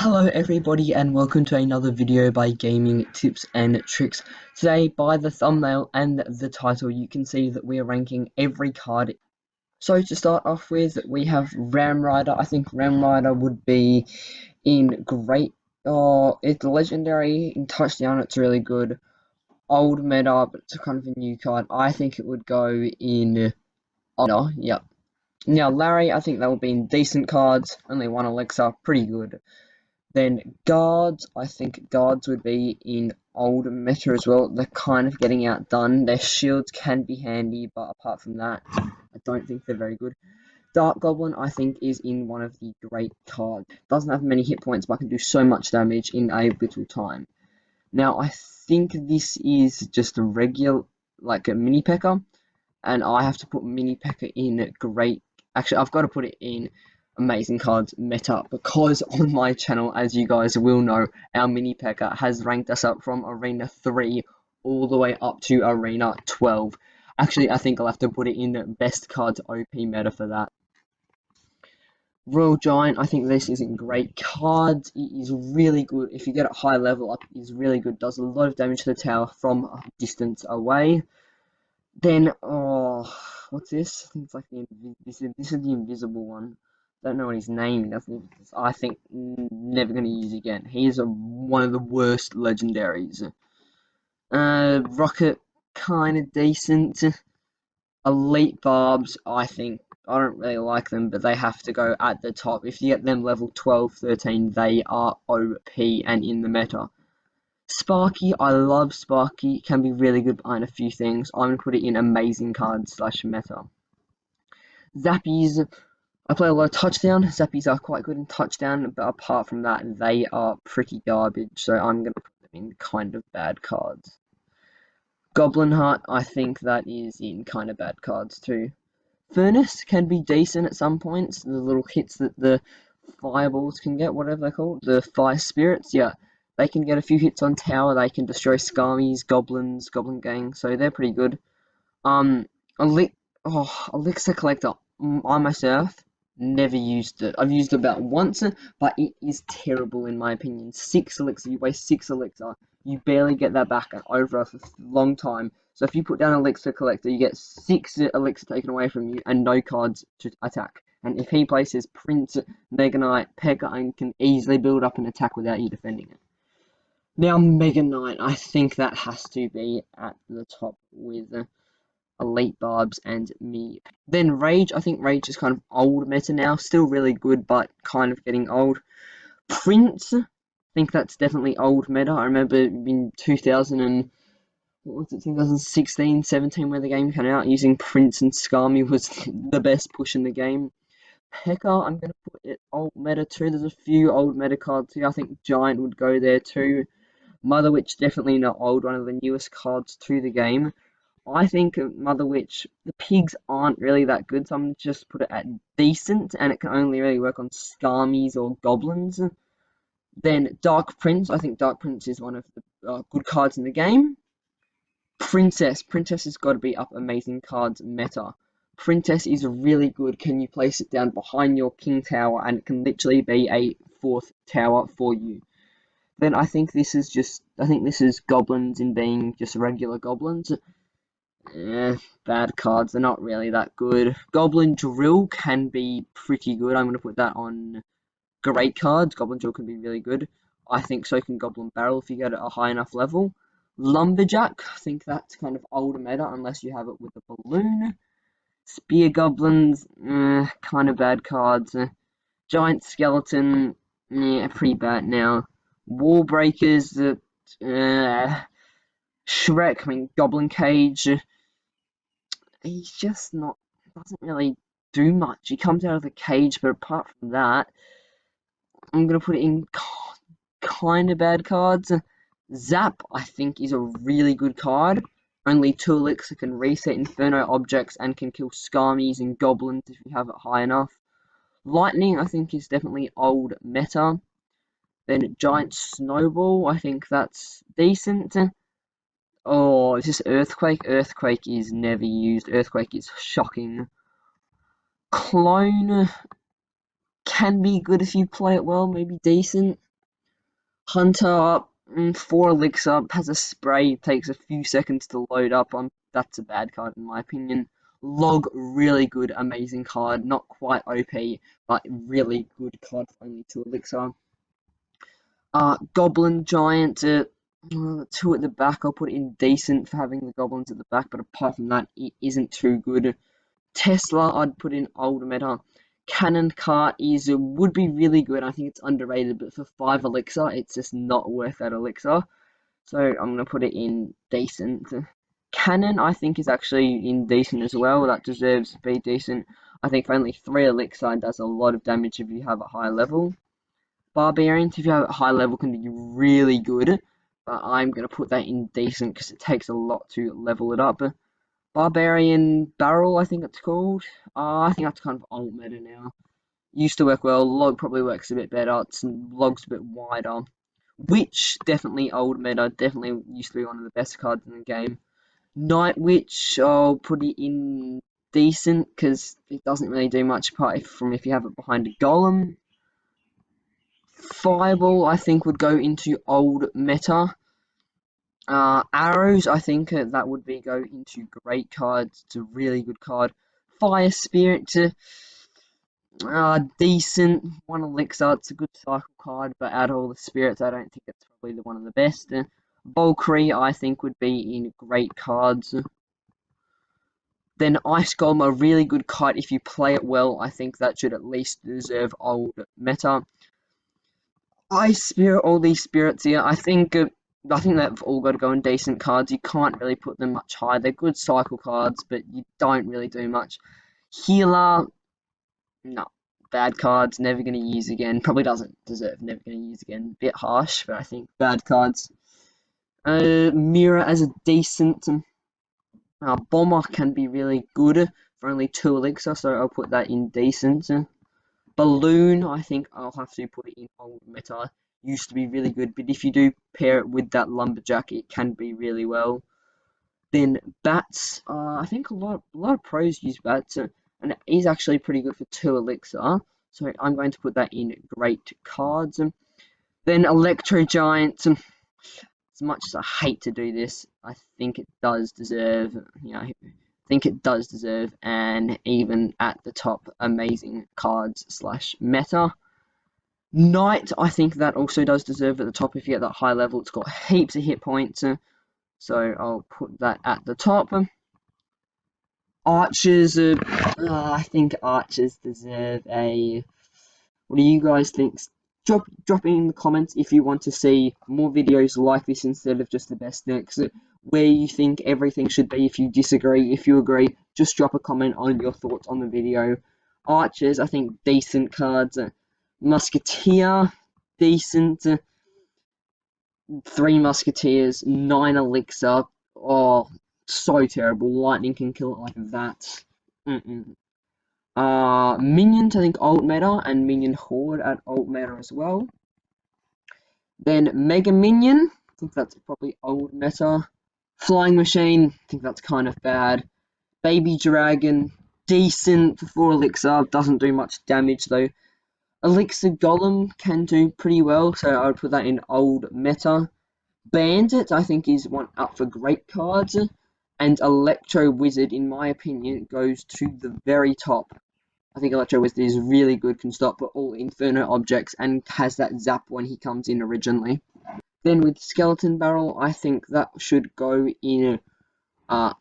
Hello everybody and welcome to another video by Gaming Tips and Tricks. Today, by the thumbnail and the title, you can see that we are ranking every card. So to start off with, we have Ram Rider. I think Ram Rider would be in great, it's legendary. In Touchdown it's really good. Old meta, but it's kind of a new card. I think it would go in honor, yep. Now Larry, I think that would be in decent cards, only one elixir, pretty good. Then guards, I think guards would be in old meta as well. They're kind of getting outdone. Their shields can be handy, but apart from that, I don't think they're very good. Dark Goblin, I think, is in one of the great cards. Doesn't have many hit points, but can do so much damage in a little time. Now, I think this is just a regular, like a mini P.E.K.K.A, and I have to put mini P.E.K.K.A in great. Actually, I've got to put it in amazing cards meta, because on my channel, as you guys will know, our mini P.E.K.K.A has ranked us up from arena 3 all the way up to arena 12. Actually, I think I'll have to put it in best cards OP meta for that. Royal Giant, I think this is in great cards. It is really good. If you get it high level up, it is really good. Does a lot of damage to the tower from a distance away. Then, what's this? I think it's like this is the invisible one. Don't know what his name is. I think never going to use again. He is one of the worst legendaries. Rocket, kind of decent. Elite Barbs, I think. I don't really like them, but they have to go at the top. If you get them level 12, 13, they are OP and in the meta. Sparky, I love Sparky. It can be really good behind a few things. I'm going to put it in amazing cards / meta. Zappies, I play a lot of Touchdown. Zappies are quite good in Touchdown, but apart from that, they are pretty garbage. So I'm going to put them in kind of bad cards. Goblin Heart, I think that is in kind of bad cards too. Furnace can be decent at some points. The little hits that the fireballs can get, whatever they're called, the fire spirits, yeah. They can get a few hits on tower, they can destroy skarmies, goblins, goblin gang, so they're pretty good. Elixir Collector, I myself never used it. I've used it about once, but it is terrible in my opinion. 6 elixir, you waste 6 elixir, you barely get that back over a long time. So if you put down Elixir Collector, you get 6 elixir taken away from you and no cards to attack. And if he places Prince, Mega Knight, P.E.K.K.A, and can easily build up an attack without you defending it. Now Mega Knight, I think that has to be at the top with Elite Barbs and me. Then Rage, I think Rage is kind of old meta now, still really good, but kind of getting old. Prince, I think that's definitely old meta. I remember in 2016, 17, where the game came out, using Prince and Skarmy was the best push in the game. P.E.K.K.A, I'm going to put it old meta too. There's a few old meta cards here. I think Giant would go there too. Mother Witch, definitely not old, one of the newest cards to the game. I think Mother Witch, the pigs aren't really that good, so I'm going to just put it at decent, and it can only really work on Skarmies or Goblins. Then Dark Prince, I think Dark Prince is one of the good cards in the game. Princess has got to be up amazing cards meta. Princess is really good. Can you place it down behind your king tower, and it can literally be a 4th tower for you. Then I think this is goblins in being just regular goblins. Bad cards, they're not really that good. Goblin Drill can be pretty good. I'm going to put that on great cards. Goblin Drill can be really good. I think so can Goblin Barrel if you get it at a high enough level. Lumberjack, I think that's kind of older meta unless you have it with the balloon. Spear Goblins, kind of bad cards. Giant Skeleton, pretty bad now. Wall Breakers, Shrek, I mean Goblin Cage. He's just not, doesn't really do much. He comes out of the cage, but apart from that, I'm going to put it in kind of bad cards. Zap, I think, is a really good card. Only 2 elixir can reset Inferno objects and can kill Skarmies and Goblins if you have it high enough. Lightning, I think, is definitely old meta. Then Giant Snowball, I think that's decent. Oh, is this Earthquake? Earthquake is never used. Earthquake is shocking. Clone can be good if you play it well, maybe decent. Hunter, 4 elixir, has a spray, takes a few seconds to load up. That's a bad card in my opinion. Log, really good, amazing card. Not quite OP, but really good card for only 2 elixir. Goblin Giant, 2 at the back. I'll put it in decent for having the goblins at the back, but apart from that, it isn't too good. Tesla, I'd put in old meta. Cannon Cart would be really good. I think it's underrated, but for 5 elixir, it's just not worth that elixir. So I'm gonna put it in decent. Cannon, I think, is actually in decent as well. That deserves to be decent. I think for only 3 elixir, it does a lot of damage if you have a high level. Barbarians, if you have a high level, can be really good. But I'm gonna put that in decent because it takes a lot to level it up. Barbarian Barrel, I think it's called. I think that's kind of old meta now. Used to work well. Log probably works a bit better. Log's a bit wider. Witch, definitely old meta. Definitely used to be one of the best cards in the game. Night Witch, I'll put it in decent because it doesn't really do much apart from if you have it behind a golem. Fireball, I think, would go into old meta. Arrows, I think that would go into great cards. It's a really good card. Fire Spirit, decent. 1 elixir, it's a good cycle card, but out of all the spirits, I don't think it's probably one of the best. Valkyrie, I think, would be in great cards. Then Ice Golem, a really good card if you play it well. I think that should at least deserve old meta. Ice Spirit, all these spirits here, I think they've all got to go in decent cards. You can't really put them much higher. They're good cycle cards, but you don't really do much. Healer, no. Bad cards, never going to use again. Probably doesn't deserve never going to use again. Bit harsh, but I think bad cards. Mirror as a decent. Bomber can be really good for only 2 elixir, so I'll put that in decent. Balloon, I think I'll have to put it in old meta. Used to be really good, but if you do pair it with that lumberjack, it can be really well. Then bats, I think a lot of pros use bats, and it is actually pretty good for 2 elixir. So I'm going to put that in great cards. Then Electro Giant, as much as I hate to do this, I think it does deserve, and even at the top, amazing cards / meta. Knight, I think that also does deserve at the top if you get that high level. It's got heaps of hit points, so I'll put that at the top. Archers, I think archers deserve a... What do you guys think? Drop in the comments if you want to see more videos like this instead of just the best decks. Where you think everything should be. If you disagree, if you agree, just drop a comment on your thoughts on the video. Archers, I think decent cards. Musketeer, decent. 3 Musketeers, 9 elixir. Oh, so terrible. Lightning can kill it like that. Minions, I think alt meta, and Minion Horde at alt meta as well. Then Mega Minion, I think that's probably old meta. Flying Machine, I think that's kind of bad. Baby Dragon, decent for 4 elixir, doesn't do much damage though. Elixir Golem can do pretty well, so I would put that in old meta. Bandit, I think, is one up for great cards. And Electro Wizard, in my opinion, goes to the very top. I think Electro Wizard is really good, can stop all Inferno objects, and has that zap when he comes in originally. Then with Skeleton Barrel, I think that should go in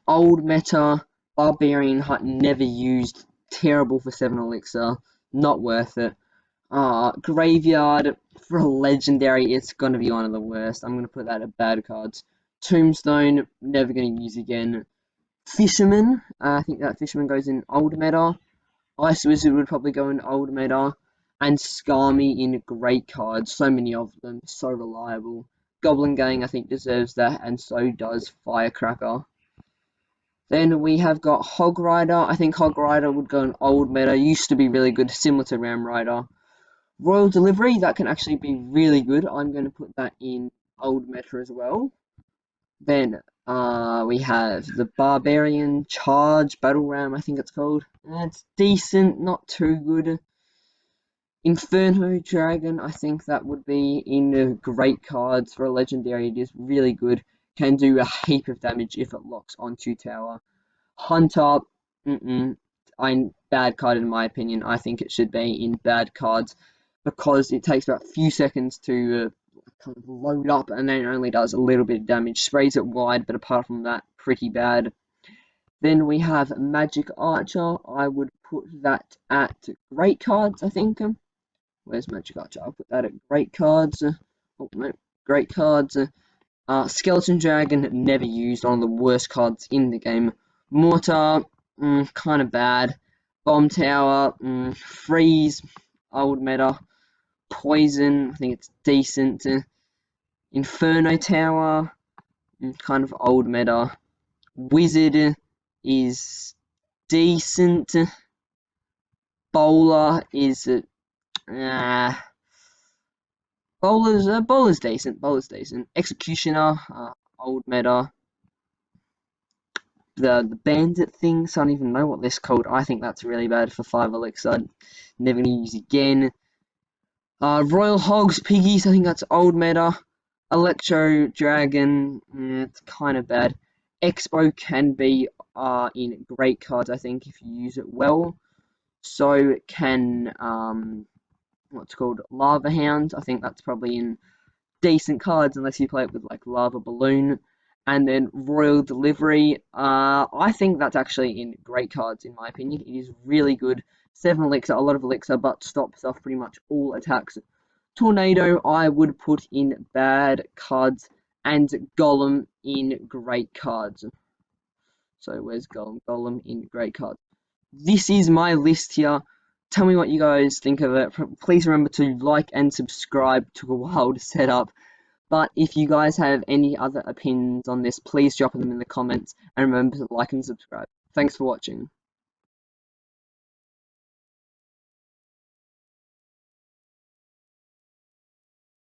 old meta. Barbarian Hut, never used, terrible for 7 elixir, not worth it. Graveyard, for a legendary, it's going to be one of the worst. I'm going to put that at bad cards. Tombstone, never going to use again. Fisherman, I think that Fisherman goes in old meta. Ice Wizard would probably go in old meta. And Skarmy in great cards. So many of them, so reliable. Goblin Gang, I think, deserves that, and so does Firecracker. Then we have got Hog Rider. I think Hog Rider would go in old meta. Used to be really good, similar to Ram Rider. Royal Delivery, that can actually be really good. I'm going to put that in old meta as well. Then we have the Barbarian Charge Battle Ram, I think it's called. It's decent, not too good. Inferno Dragon, I think that would be in the great cards for a legendary. It is really good. Can do a heap of damage if it locks onto tower. Hunter, bad card in my opinion. I think it should be in bad cards because it takes about a few seconds to kind of load up and then it only does a little bit of damage. Sprays it wide, but apart from that, pretty bad. Then we have Magic Archer. I would put that at great cards, I think. Where's Magic Archer? I'll put that at great cards. Oh no, great cards. Skeleton Dragon, never used, one of the worst cards in the game. Mortar, kind of bad. Bomb Tower, Freeze, old meta. Poison, I think it's decent. Inferno Tower, kind of old meta. Wizard is decent. Bowler is bowler's decent. Executioner, old meta. The bandit thing, so I don't even know what this called. I think that's really bad for 5 elixir. Never gonna use again. Royal Hogs, Piggies, I think that's old meta. Electro Dragon, it's kind of bad. Expo can be in great cards, I think, if you use it well. So can what's called Lava Hound. I think that's probably in decent cards unless you play it with like Lava Balloon. And then Royal Delivery, I think that's actually in great cards in my opinion. It is really good. 7 elixir, a lot of elixir, but stops off pretty much all attacks. Tornado, I would put in bad cards, and Golem in great cards. So where's Golem? Golem in great cards. This is my list here. Tell me what you guys think of it. Please remember to like and subscribe. Took a while to set up. But if you guys have any other opinions on this, please drop them in the comments. And remember to like and subscribe. Thanks for watching.